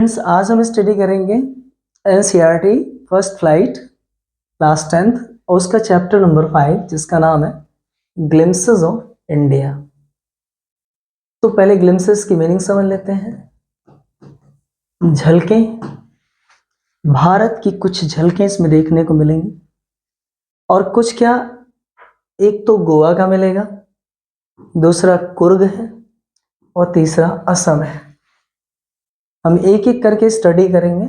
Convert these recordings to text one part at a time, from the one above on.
Friends, आज हम study करेंगे NCERT first flight class 10th और उसका चैप्टर नंबर 5 जिसका नाम है ग्लिम्पसेस ऑफ इंडिया। तो पहले ग्लिम्पसेस की मीनिंग समझ लेते हैं। झलकें, भारत की कुछ झलकें इसमें देखने को मिलेंगी और कुछ क्या, एक तो गोवा का मिलेगा, दूसरा कुर्ग है और तीसरा असम है। हम एक एक करके स्टडी करेंगे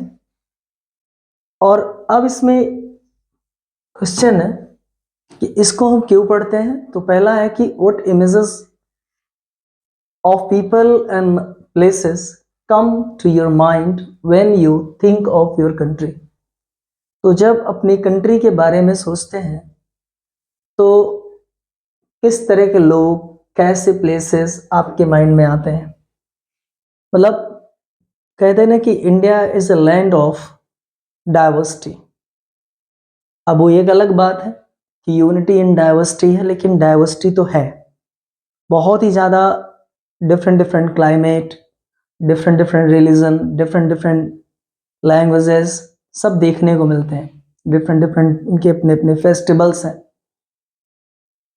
और अब इसमें क्वेश्चन है कि इसको हम क्यों पढ़ते हैं। तो पहला है कि what images of people and places come to your mind when you think of your country. तो जब अपनी कंट्री के बारे में सोचते हैं तो किस तरह के लोग, कैसे प्लेसेस आपके माइंड में आते हैं। मतलब कहते हैं ना कि India is a land of diversity. अब वो एक अलग बात है कि यूनिटी इन डाइवर्सिटी है, लेकिन डाइवर्सिटी तो है, बहुत ही ज़्यादा different different climate, different different religion, different different languages सब देखने को मिलते हैं। डिफरेंट डिफरेंट उनके अपने अपने फेस्टिवल्स हैं।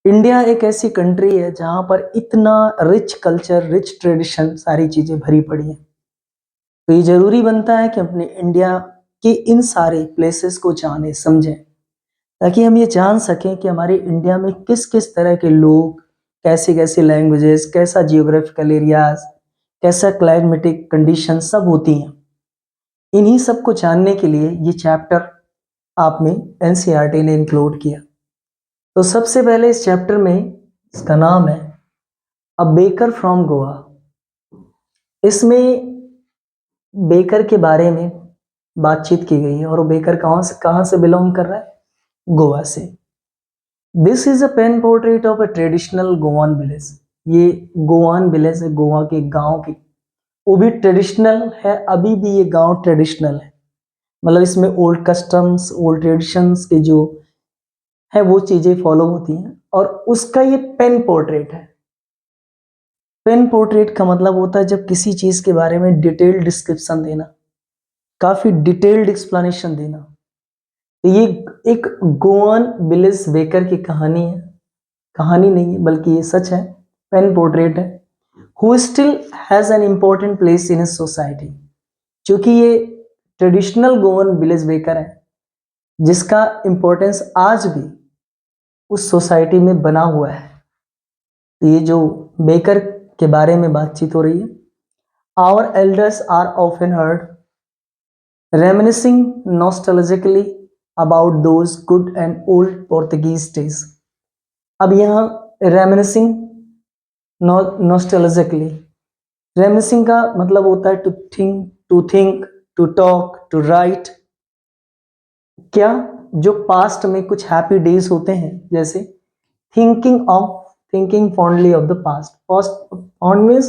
इंडिया एक ऐसी कंट्री है जहाँ पर इतना रिच कल्चर, रिच ट्रेडिशन, सारी चीज़ें भरी पड़ी हैं। तो ये ज़रूरी बनता है कि अपने इंडिया के इन सारे प्लेसेस को जाने समझें, ताकि हम ये जान सकें कि हमारे इंडिया में किस किस तरह के लोग, कैसे कैसे लैंग्वेजेस, कैसा जियोग्राफिकल एरियाज, कैसा क्लाइमेटिक कंडीशन सब होती हैं। इन्हीं सब को जानने के लिए ये चैप्टर आप में एनसीईआरटी ने इंक्लूड किया। तो सबसे पहले इस चैप्टर में इसका नाम है अ बेकर फ्रॉम गोवा। इसमें बेकर के बारे में बातचीत की गई है और वो बेकर कहाँ से बिलोंग कर रहा है, गोवा से। This is a pen portrait of a traditional Goan village. ये गोवान विलेज है, गोवा के गांव की, वो भी ट्रेडिशनल है। अभी भी ये गांव ट्रेडिशनल है, मतलब इसमें ओल्ड कस्टम्स, ओल्ड ट्रेडिशंस के जो है वो चीजें फॉलो होती हैं। और उसका ये पेन पोर्ट्रेट है। पेन पोर्ट्रेट का मतलब होता है जब किसी चीज के बारे में डिटेल्ड डिस्क्रिप्शन देना, काफी डिटेल्ड एक्सप्लेनेशन देना। तो ये एक गोवान विलेज बेकर की कहानी है, कहानी नहीं है बल्कि ये सच है, पेन पोर्ट्रेट है। Who still has an important place in society. क्योंकि ये ट्रेडिशनल गोवन विलेज बेकर है जिसका इंपॉर्टेंस आज भी उस सोसाइटी में बना हुआ है। तो ये जो बेकर के बारे में बातचीत हो रही है। Our elders are often heard reminiscing nostalgically about those good and old Portuguese days. अब यहाँ रेमिनिसिंग, नॉस्टैल्जिकली, रेमिनिसिंग का मतलब होता है to think, to talk, to write. क्या, जो पास्ट में कुछ हैप्पी डेज होते हैं, जैसे thinking fondly of the past. Fond means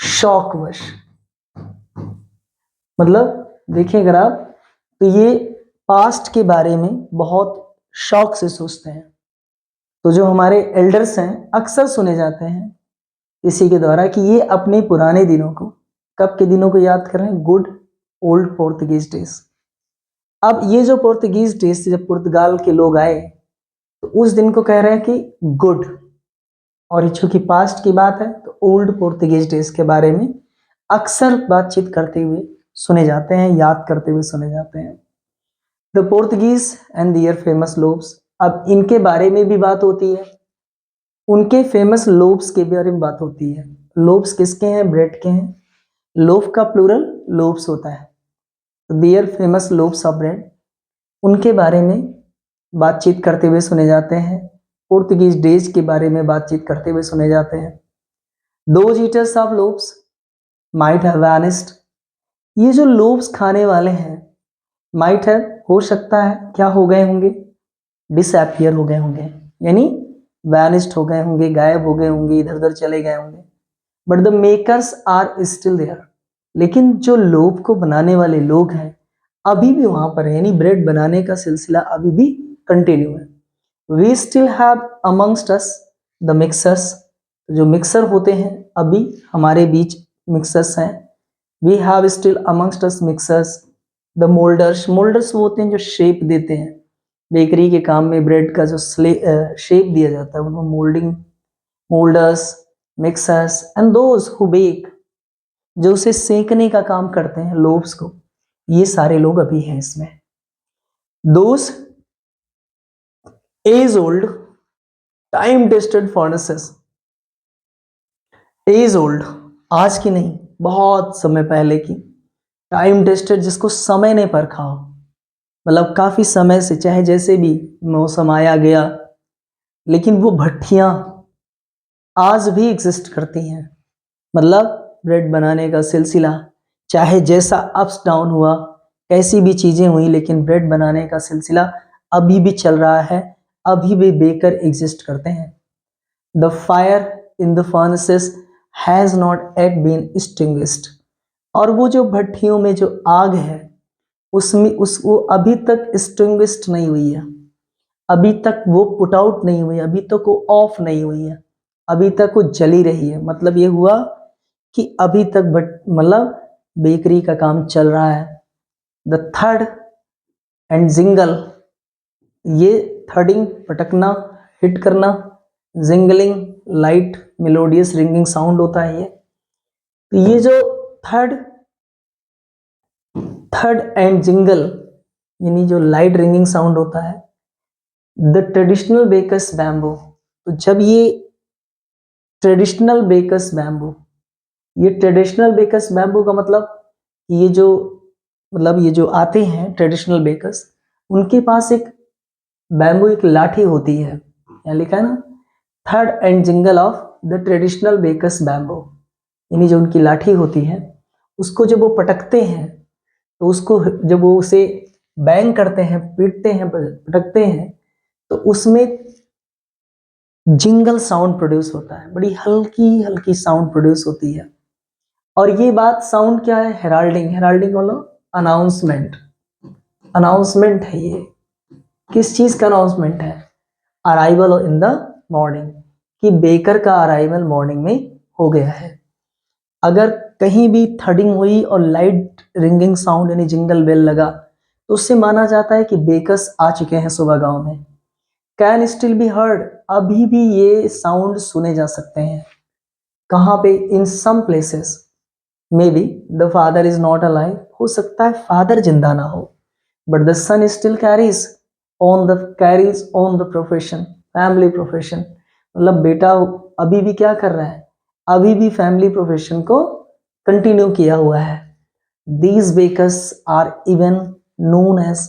शौकवश, मतलब देखिए अगर आप, तो ये पास्ट के बारे में बहुत शौक से सोचते हैं। तो जो हमारे एल्डर्स हैं अक्सर सुने जाते हैं इसी के द्वारा कि ये अपने पुराने दिनों को, कब के दिनों को याद कर रहे हैं, गुड ओल्ड पोर्तुगीज डेज। अब ये जो पोर्तुगीज डेज थे, जब पुर्तगाल के लोग आए तो उस दिन को कह रहे हैं कि गुड, और चूंकि पास्ट की बात है तो ओल्ड पोर्तुगीज डेज के बारे में अक्सर बातचीत करते हुए सुने जाते हैं, याद करते हुए सुने जाते हैं। The Portuguese and their famous loaves. अब इनके बारे में भी बात होती है, उनके फेमस लोब्स के बारे में बात होती है। लोब्स किसके हैं, ब्रेड के हैं। लोफ का प्लूरल लोब्स होता है। दियर फेमस लोब्स ऑफ ब्रेड, उनके बारे में बातचीत करते हुए सुने जाते हैं। पोर्तुगीज डेज के बारे में बातचीत करते हुए सुने जाते हैं। Those eaters of lobes might have vanished. ये जो लोब्स खाने वाले हैं, माइट हैव, हो सकता है, क्या हो गए होंगे, डिसअपियर हो गए होंगे, यानी वैनिस्ड हो गए होंगे, गायब हो गए होंगे, इधर उधर चले गए होंगे। But the makers are still there. लेकिन जो लोब को बनाने वाले लोग हैं अभी भी वहां पर है, यानी ब्रेड बनाने का सिलसिला अभी भी कंटिन्यू है। We still have amongst us the mixers. जो मिक्सर होते हैं अभी हमारे बीच मिक्सर्स हैं। We have still amongst us mixers the moulders. Moulders वो होते हैं जो शेप देते हैं बेकरी के काम में, ब्रेड का जो शेप दिया जाता है उनको moulding, moulders, mixers and those who bake, जो उसे सेकने का काम करते हैं लोव्स को, ये सारे लोग अभी हैं इसमें। Those age old time tested furnaces, age old आज की नहीं, बहुत समय पहले की, टाइम टेस्टेड जिसको समय ने परखा हो, मतलब काफी समय से, चाहे जैसे भी मौसम आया गया, लेकिन वो भट्टियां आज भी एग्जिस्ट करती हैं। मतलब ब्रेड बनाने का सिलसिला चाहे जैसा अप्स डाउन हुआ, कैसी भी चीजें हुई, लेकिन ब्रेड बनाने का सिलसिला अभी भी चल रहा है, अभी भी बेकर एग्जिस्ट करते हैं। The fire in the furnaces has not yet been extinguished, और वो जो भट्टियों में जो आग है उसमें वो अभी तक एक्सटिंग्विश्ड नहीं हुई है, अभी तक वो पुट आउट नहीं हुई, अभी तक वो ऑफ नहीं हुई है, अभी तक वो जली रही है। मतलब ये हुआ कि अभी तक मतलब बेकरी का काम चल रहा है। द थर्ड एंड जिंगल, ये थर्डिंग पटकना, हिट करना, jingling light melodious ringing sound होता है ये। तो ये जो थर्ड एंड जिंगल यानी जो लाइट रिंगिंग साउंड होता है, द ट्रेडिशनल बेकर्स बैम्बू। तो जब ये ट्रेडिशनल बेकर्स बैम्बू, ये ट्रेडिशनल बेकर्स बैम्बू का मतलब ये जो आते हैं ट्रेडिशनल बेकर्स, उनके पास एक बैम्बू, एक लाठी होती है, यहाँ लिखा है ना, थर्ड and jingle of the traditional bakers bamboo, यानी जो उनकी लाठी होती है उसको जब वो पटकते हैं, तो उसको जब वो उसे बैंग करते हैं, पीटते हैं, पटकते हैं, तो उसमें जिंगल साउंड प्रोड्यूस होता है, बड़ी हल्की हल्की साउंड प्रोड्यूस होती है। और ये बात साउंड क्या है, हेराल्डिंग, हेराल्डिंग मतलब अनाउंसमेंट, अनाउंसमेंट है ये। किस चीज का अनाउंसमेंट है, अराइवल इन द मॉर्निंग, कि बेकर का अराइवल मॉर्निंग में हो गया है। अगर कहीं भी थर्डिंग हुई और लाइट रिंगिंग साउंड यानी जिंगल बेल लगा, तो उससे माना जाता है कि बेकर्स आ चुके हैं सुबह गांव में। कैन स्टिल बी हर्ड, अभी भी ये साउंड सुने जा सकते हैं। कहाँ पे, in some places, may be the father is not alive, हो सकता है फादर जिंदा ना हो, but the son still carries on the profession, family profession, मतलब बेटा अभी भी क्या कर रहा है, अभी भी फैमिली प्रोफेशन को कंटिन्यू किया हुआ है। These bakers are even known as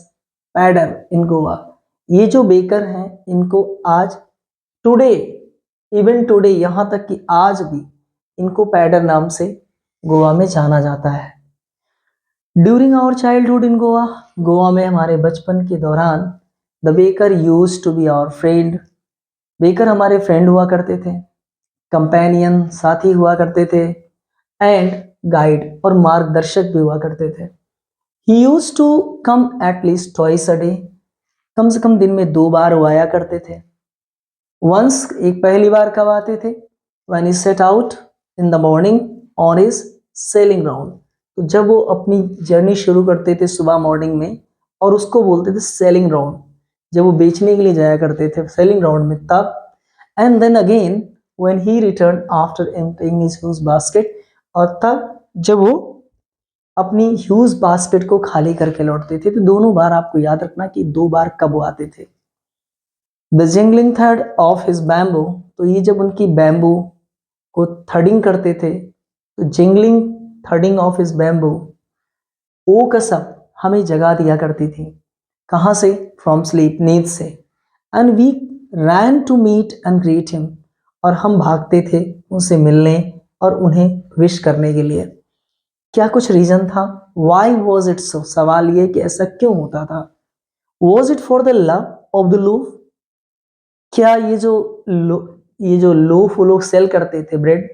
poder in Goa, ये जो बेकर हैं इनको आज टुडे, इवन टुडे, यहां तक कि आज भी इनको पैडर नाम से गोवा में जाना जाता है। During our childhood in Goa, Goa में हमारे बचपन के दौरान, the baker used to be our friend, baker हमारे फ्रेंड हुआ करते थे, कंपेनियन साथी हुआ करते थे, एंड गाइड और मार्गदर्शक भी हुआ करते थे। He used to come at least twice a day, कम से कम दिन में 2 बार वो आया करते थे। वंस, एक पहली बार कब आते थे, when he set out in the morning on his selling round, तो जब वो अपनी जर्नी शुरू करते थे सुबह मॉर्निंग में, और उसको बोलते थे सेलिंग राउंड, जब वो बेचने के लिए जाया करते थे सेलिंग राउंड में तब, and then again when he return after emptying his huge basket, और तब जब वो अपनी ह्यूज बास्केट को खाली करके लौटते थे। तो दोनों बार आपको याद रखना कि 2 बार कब वो आते थे। The jingling third of his bamboo, तो ये जब उनकी बैम्बू को थर्डिंग करते थे, तो जिंगलिंग थर्डिंग ऑफ हिज बैम्बू, ओ कसम हमें जगा दिया करती थी, कहाँ से, फ्रॉम स्लीप, नींद से, and we ran to meet and greet him, और हम भागते थे उनसे मिलने और उन्हें विश करने के लिए। क्या कुछ रीजन था, वाई वॉज इट सो, सवाल ये कि ऐसा क्यों होता था। Was it for the love of the loaf, क्या ये जो लोफ वो लोग सेल करते थे, ब्रेड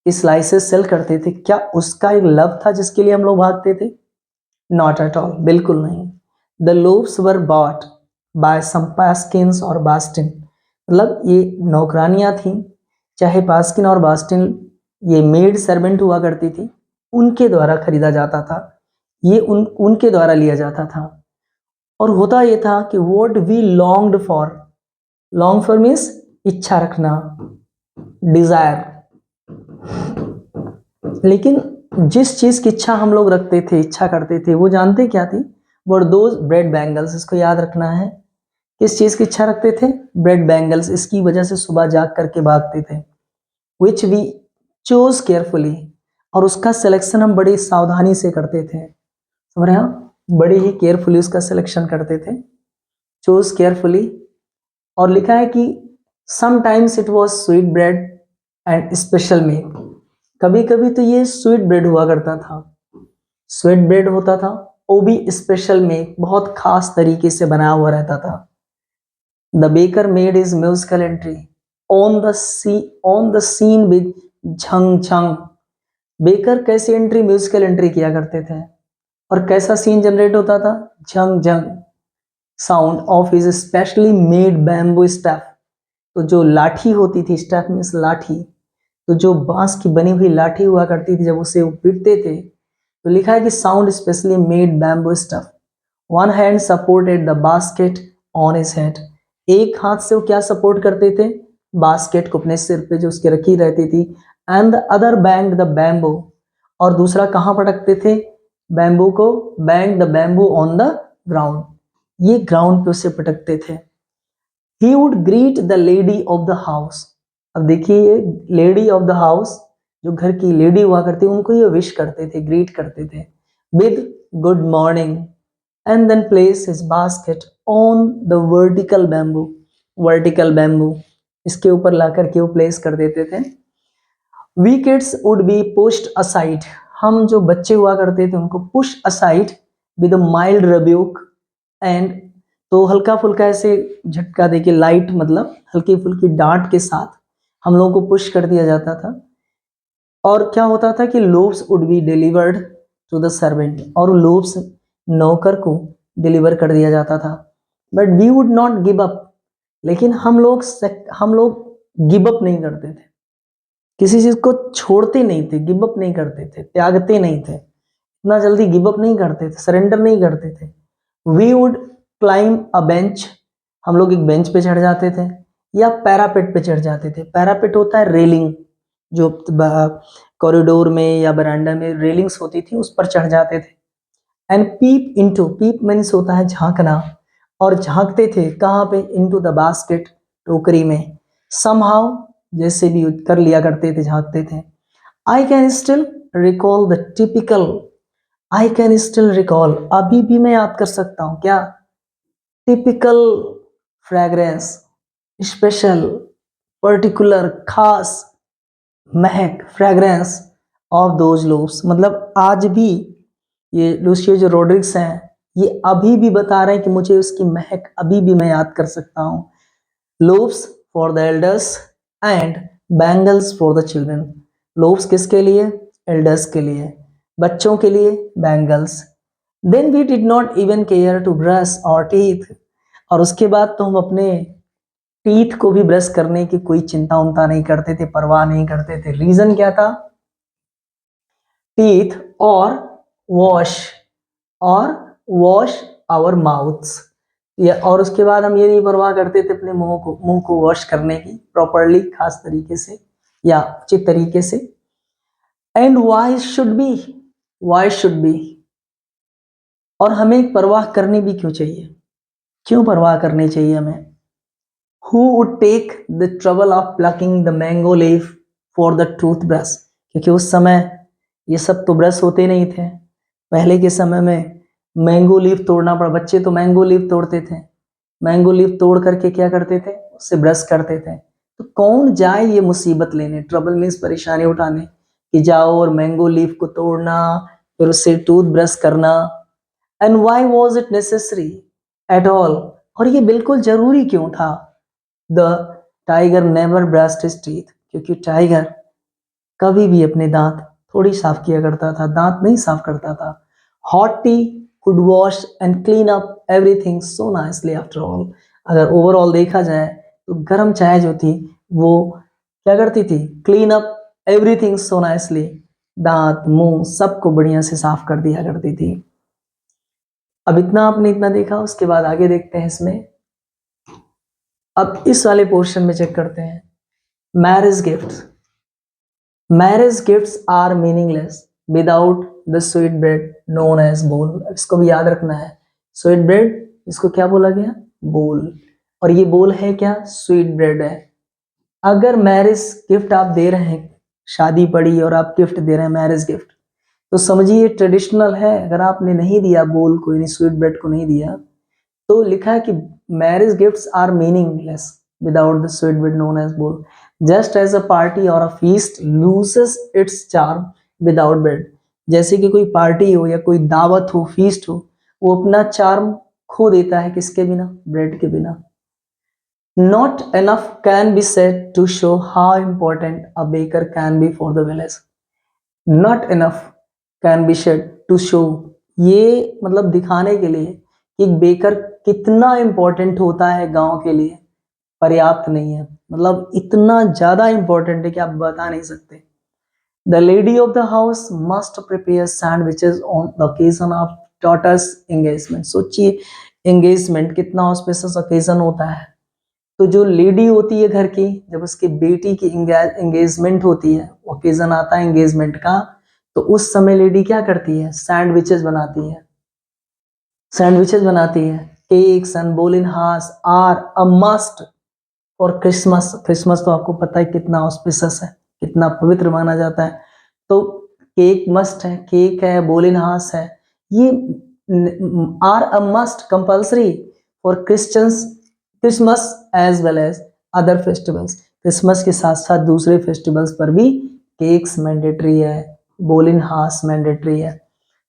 स्लाइसेस सेल करते थे, क्या उसका एक लव था जिसके लिए हम लोग भागते थे, नॉट एट ऑल, बिल्कुल नहीं। The loaves were bought by some पास्किन्स और बास्टिन, मतलब ये नौकरानियां थी, चाहे पास्किन और बास्टिन, ये मेड सर्वेंट हुआ करती थी, उनके द्वारा खरीदा जाता था, ये उनके द्वारा लिया जाता था। और होता ये था कि what we longed for, long for means इच्छा रखना, डिजायर। लेकिन जिस चीज की इच्छा हम लोग रखते थे, इच्छा करते थे, वो जानते क्या थी? वर दोज ब्रेड बैंगल्स। इसको याद रखना है, किस चीज की इच्छा रखते थे? Bread bangles. इसकी वजह से सुबह जाग करके भागते थे। विच वी चोज केयरफुली, और उसका सिलेक्शन हम बड़ी सावधानी से करते थे। समझ रहे हैं? बड़ी ही केयरफुली उसका सिलेक्शन करते थे, चोज केयरफुली। और लिखा है कि sometimes it was sweet bread and special make. कभी कभी तो ये स्वीट ब्रेड हुआ करता था, स्वीट ब्रेड होता था, वो भी स्पेशल मेक, बहुत खास तरीके से बनाया हुआ रहता था। The baker made his musical entry on the scene with jhang jhang. Baker कैसी एंट्री, म्यूजिकल एंट्री किया करते थे, और कैसा सीन जनरेट होता था? Jhang jhang sound of his specially made bamboo staff. तो जो लाठी होती थी, स्टैफ मीन्स लाठी, तो जो बांस की बनी हुई लाठी हुआ करती थी, जब उसे वो पीटते थे तो लिखा है कि sound specially made bamboo stuff. One hand supported the basket on his head. एक हाथ से वो क्या सपोर्ट करते थे? बास्केट को अपने सिर पे जो उसके रखी रहती थी। And the other bang the bamboo, और दूसरा कहाँ पटकते थे? बैम्बू को, bang the bamboo on the ground, ये ग्राउंड पे उसे पटकते थे। He would greet the lady of the house. अब देखिए, ये लेडी ऑफ द हाउस, जो घर की लेडी हुआ करती, उनको ये विश करते थे, ग्रीट करते थे with good morning, and then place his basket on the vertical bamboo. Vertical bamboo, इसके ऊपर ला करके वो प्लेस कर देते थे। We kids would be pushed aside. हम जो बच्चे हुआ करते थे उनको push aside with mild rebuke and, तो हल्का फुल्का ऐसे झटका देके, लाइट मतलब हल्की फुल्की डांट के साथ हम लोगों को पुश कर दिया जाता था। और क्या होता था कि loaves would be delivered to the servant, और लोव्स नौकर को डिलीवर कर दिया जाता था। But we would not give up, लेकिन हम लोग गिव अप नहीं करते थे, किसी चीज को छोड़ते नहीं थे, गिव अप नहीं करते थे, त्यागते नहीं थे, इतना जल्दी गिव अप नहीं करते थे, सरेंडर नहीं करते थे। We would climb a bench, हम लोग एक बेंच पे चढ़ जाते थे, या पैरापेट पे चढ़ जाते थे। पैरापेट होता है रेलिंग, जो कॉरिडोर में या बरांडा में रेलिंग्स होती थी, उस पर चढ़ जाते थे। And peep into, peep means होता है झांकना, और झांकते थे कहाँ पे? इनटू द बास्केट, टोकरी में। समहाउ, जैसे भी कर लिया करते थे, झांकते थे। I can still recall the typical, I can still recall, अभी भी मैं याद कर सकता हूँ क्या? टिपिकल फ्रेग्रेंस, स्पेशल, पर्टिकुलर, खास महक, फ्रेग्रेंस ऑफ दोज लोव्स। मतलब आज भी ये लूसियो जो रोड्रिग्स हैं, ये अभी भी बता रहे हैं कि मुझे उसकी महक अभी भी मैं याद कर सकता हूँ। Loaves for the elders and bangles for the children. Loaves किसके लिए? एल्डर्स के लिए, बच्चों के लिए bangles. Then we did not even care to brush our teeth, और उसके बाद तो हम अपने टीथ को भी ब्रश करने की कोई चिंता उनता नहीं करते थे, परवाह नहीं करते थे। रीजन क्या था? टीथ और वॉश, और वॉश आवर माउथ्स, या और उसके बाद हम ये नहीं परवाह करते थे अपने मुंह को वॉश करने की प्रॉपरली, खास तरीके से या उचित तरीके से। And why should be, why should be, और हमें परवाह करनी भी क्यों चाहिए? क्यों परवाह करनी चाहिए हमें? Who would take the trouble of plucking the mango leaf for the toothbrush? क्योंकि उस समय ये सब तो ब्रश होते नहीं थे। पहले के समय में मैंगो लीफ तोड़ना पड़ा, बच्चे तो मैंगो लीफ तोड़ते थे, मैंगो लीफ तोड़ करके क्या करते थे? उससे ब्रश करते थे। तो कौन जाए ये मुसीबत लेने, ट्रबल मीन्स परेशानी उठाने, कि जाओ और मैंगो लीफ को तोड़ना, फिर उससे टूथ ब्रश करना। And why was it necessary at all, और ये बिल्कुल जरूरी क्यों था? The tiger never brushed his teeth, क्योंकि टाइगर कभी भी अपने दांत थोड़ी साफ किया करता था, दांत नहीं साफ करता था। Hot T could wash and clean up everything so nicely after all. अगर ओवरऑल देखा जाए तो गर्म चाय जो थी वो क्या करती थी? Clean up everything so nicely, दांत मुंह सबको बढ़िया से साफ कर दिया करती थी। अब इतना आपने इतना देखा, उसके बाद आगे देखते हैं इसमें। अब इस वाले पोर्शन में चेक करते हैं marriage gifts. Marriage gifts are meaningless without the sweet bread known as bol. इसको भी याद रखना है, स्वीट ब्रेड इसको क्या बोला गया, बोल, और ये बोल है क्या, स्वीट ब्रेड है। अगर मैरिज गिफ्ट आप दे रहे हैं, शादी पड़ी और आप गिफ्ट दे रहे हैं मैरिज गिफ्ट, तो समझिए ये ट्रेडिशनल है। अगर आपने नहीं दिया बोल को, यानी स्वीट ब्रेड को नहीं दिया, तो लिखा है कि marriage gifts are meaningless without the sweet bread known as bol, just as a party or a feast loses its charm without bread. जैसे कि कोई पार्टी हो या कोई दावत हो, फीस्ट हो, वो अपना चार्म खो देता है किसके बिना, ब्रेड के बिना। Not enough can be said to show how important a baker can be for the village. Not enough can be said to show, ये मतलब दिखाने के लिए कि बेकर कितना इंपॉर्टेंट होता है गांव के लिए, पर्याप्त नहीं है। मतलब इतना ज्यादा इंपॉर्टेंट है कि आप बता नहीं सकते। The lady of the house must prepare sandwiches on the occasion of daughter's engagement. सोचिए एंगेजमेंट कितना ऑस्पिशियस ओकेजन होता है। तो जो लेडी होती है घर की, जब उसकी बेटी की एंगेजमेंट होती है, ओकेजन आता है एंगेजमेंट का, तो उस समय लेडी क्या करती है, सैंडविचेस बनाती है। सैंडविचेस बनाती है। Cakes and bolinhas are a must for Christmas. Christmas तो आपको पता है कितना ऑस्पिशियस है, कितना पवित्र माना जाता है। तो केक मस्ट है, केक है, बोलिनहास है, ये are a must compulsory for Christians Christmas as well as other festivals. Christmas के साथ साथ दूसरे फेस्टिवल्स पर भी केक्स मैंडेटरी है, बोलिनहास मैंडेटरी है।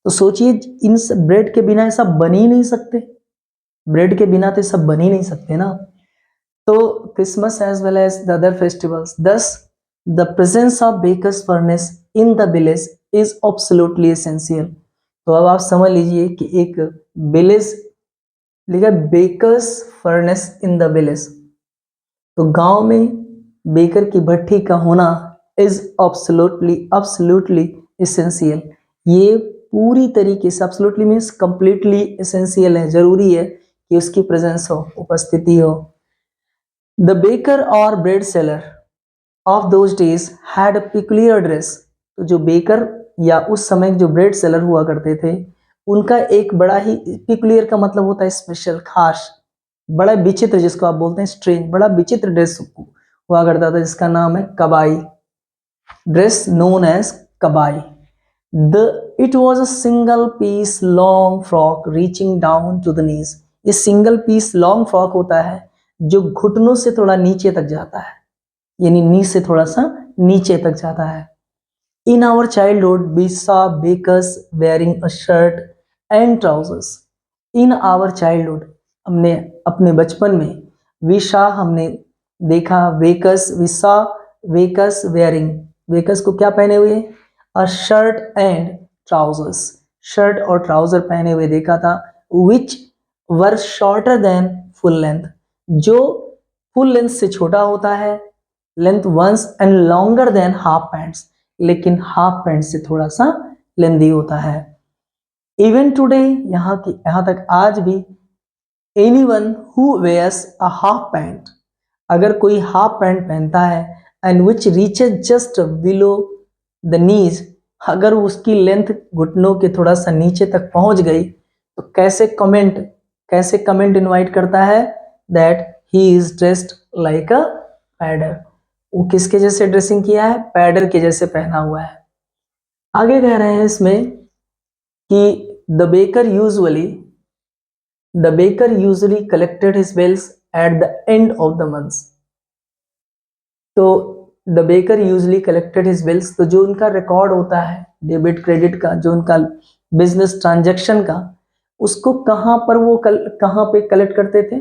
तो सोचिए इन ब्रेड के बिना ऐसा बन ही नहीं सकते, ब्रेड के बिना तो सब बन ही नहीं सकते ना। तो Christmas as well as the other festivals, thus the presence of bakers furnace in the village is absolutely essential. तो अब आप समझ लीजिए कि एक विलेज, लिखा bakers furnace in the village, तो गांव में बेकर की भट्टी का होना इज एब्सोल्युटली एसेंशियल। ये पूरी तरीके से, एब्सोल्युटली मींस कंप्लीटली एसेंशियल है, जरूरी है कि उसकी प्रेजेंस हो, उपस्थिति हो। द बेकर और bread seller of those days had a peculiar dress. तो जो बेकर या उस समय जो ब्रेड सेलर हुआ करते थे, उनका एक बड़ा ही, पिकुलियर का मतलब होता है स्पेशल, खास, बड़ा विचित्र, जिसको आप बोलते हैं स्ट्रेंज, बड़ा विचित्र ड्रेस हुआ करता था, जिसका नाम है kabai, dress known as kabai. It was a single piece long frock reaching down to the knees. ये सिंगल पीस लॉन्ग फ्रॉक होता है जो घुटनों से थोड़ा नीचे तक जाता है, यानी नी से थोड़ा सा नीचे तक जाता है। In our childhood we saw bakers wearing a shirt and trousers. In our childhood, हमने अपने बचपन में, विशा हमने देखा, वेकर्स विशा वेकर्स वेयरिंग, वेकर्स को क्या पहने हुए, a shirt and trousers, shirt और ट्राउजर पहने हुए देखा था, which were shorter than full length, जो फुल लेंथ से छोटा होता है, length once and longer than half pants, लेकिन हाफ पैंट से थोड़ा सा लेंदी होता है। इवन टुडे, यहाँ तक आज भी, anyone who wears a half pant, अगर कोई हाफ पैंट पहनता है, and which reaches just below the knees, अगर उसकी लेंथ घुटनों के थोड़ा सा नीचे तक पहुंच गई, तो कैसे कमेंट इनवाइट करता है, that he is dressed like a pader. वो किसके जैसे ड्रेसिंग किया है, पैडर के जैसे पहना हुआ है। आगे कह रहे हैं इसमें कि the baker usually collected his bills at the end of the month. तो the baker usually collected his bills, तो जो उनका रिकॉर्ड होता है डेबिट क्रेडिट का, जो उनका बिजनेस ट्रांजैक्शन का, उसको कहाँ पर वो कहाँ पे कलेक्ट करते थे,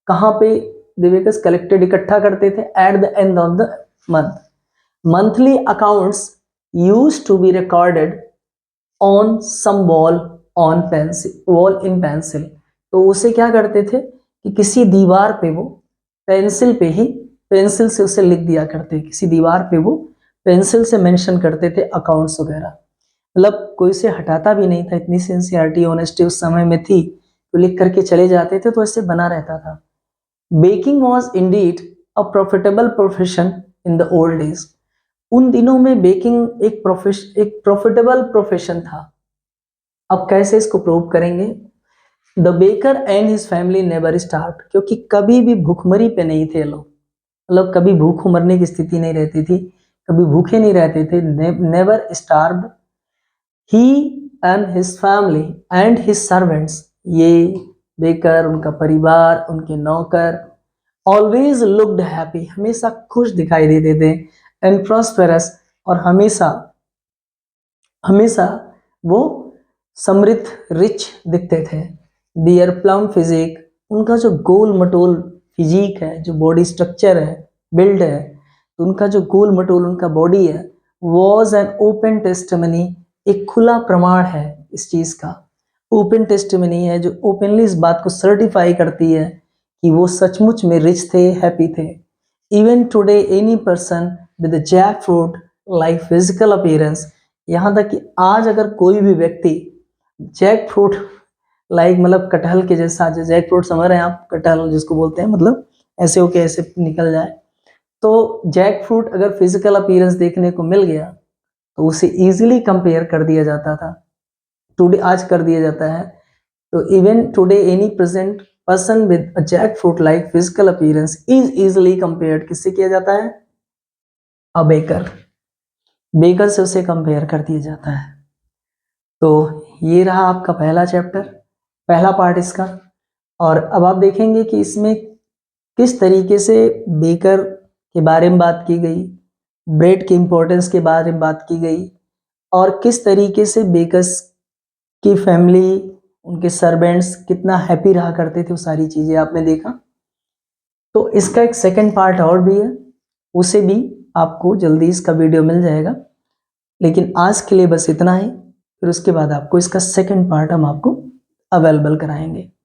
कहाँ पे द बेकर्स कलेक्टेड इकट्ठा करते थे, at the end of the month. Monthly accounts used to be recorded on some wall in pencil. तो उसे क्या करते थे कि किसी दीवार पे वो पेंसिल से उसे लिख दिया करते, किसी दीवार पे वो पेंसिल से मेंशन करते थे अकाउंट्स वगैरह, मतलब कोई से हटाता भी नहीं था, इतनी सिंसियरिटी ऑनेस्टी उस समय में थी, तो लिख करके चले जाते थे तो ऐसे बना रहता था। Baking was indeed a profitable profession in the old days. उन दिनों में बेकिंग एक प्रॉफिटेबल प्रोफेशन था। अब कैसे इसको प्रूव करेंगे? The baker and his family never starve, क्योंकि कभी भी भूखमरी पे नहीं थे लोग, मतलब कभी भूख मरने की स्थिति नहीं रहती थी, कभी भूखे नहीं रहते थे। Never starve he and his family and his servants, ये बेकर, उनका परिवार, उनके नौकर, ऑलवेज लुक्ड हैप्पी, हमेशा खुश दिखाई देते थे, एंड प्रॉस्पेरस, और हमेशा हमेशा वो समृद्ध रिच दिखते थे। दियर प्लम फिजिक, उनका जो गोल मटोल फिजिक है, जो बॉडी स्ट्रक्चर है, बिल्ड है, तो उनका जो गोल मटोल उनका बॉडी है, वॉज एन ओपन टेस्टमनी, एक खुला प्रमाण है इस चीज का। ओपन टेस्टमनी है जो ओपनली इस बात को सर्टिफाई करती है कि वो सचमुच में रिच थे, हैप्पी थे। Even today any person with jack fruit like physical appearance, यहाँ तक कि आज अगर कोई भी व्यक्ति जैक फ्रूट लाइक मतलब कटहल के जैसा, जो जैक फ्रूट समझ रहे हैं आप, कटहल जिसको बोलते हैं, मतलब ऐसे होके ऐसे निकल जाए, तो जैक फ्रूट अगर फिजिकल अपीयरेंस देखने को मिल गया तो उसे इजीली कंपेयर कर दिया जाता था, टुडे आज कर दिया जाता है। तो even today any present person with a jack fruit like physical appearance is easily compared, किससे किया जाता है? अ बेकर, बेकर से उसे कंपेयर कर दिया जाता है। तो ये रहा आपका पहला चैप्टर, पहला पार्ट इसका। और अब आप देखेंगे कि इसमें किस तरीके से बेकर के बारे में बात की गई, ब्रेड की इंपॉर्टेंस के बारे में बात की गई, और किस तरीके से बेकर्स की फैमिली, उनके सर्वेंट्स कितना हैप्पी रहा करते थे, वो सारी चीजें आपने देखा। तो इसका एक सेकंड पार्ट और भी है, उसे भी आपको जल्दी इसका वीडियो मिल जाएगा, लेकिन आज के लिए बस इतना ही। फिर उसके बाद आपको इसका सेकंड पार्ट हम आपको अवेलेबल कराएंगे।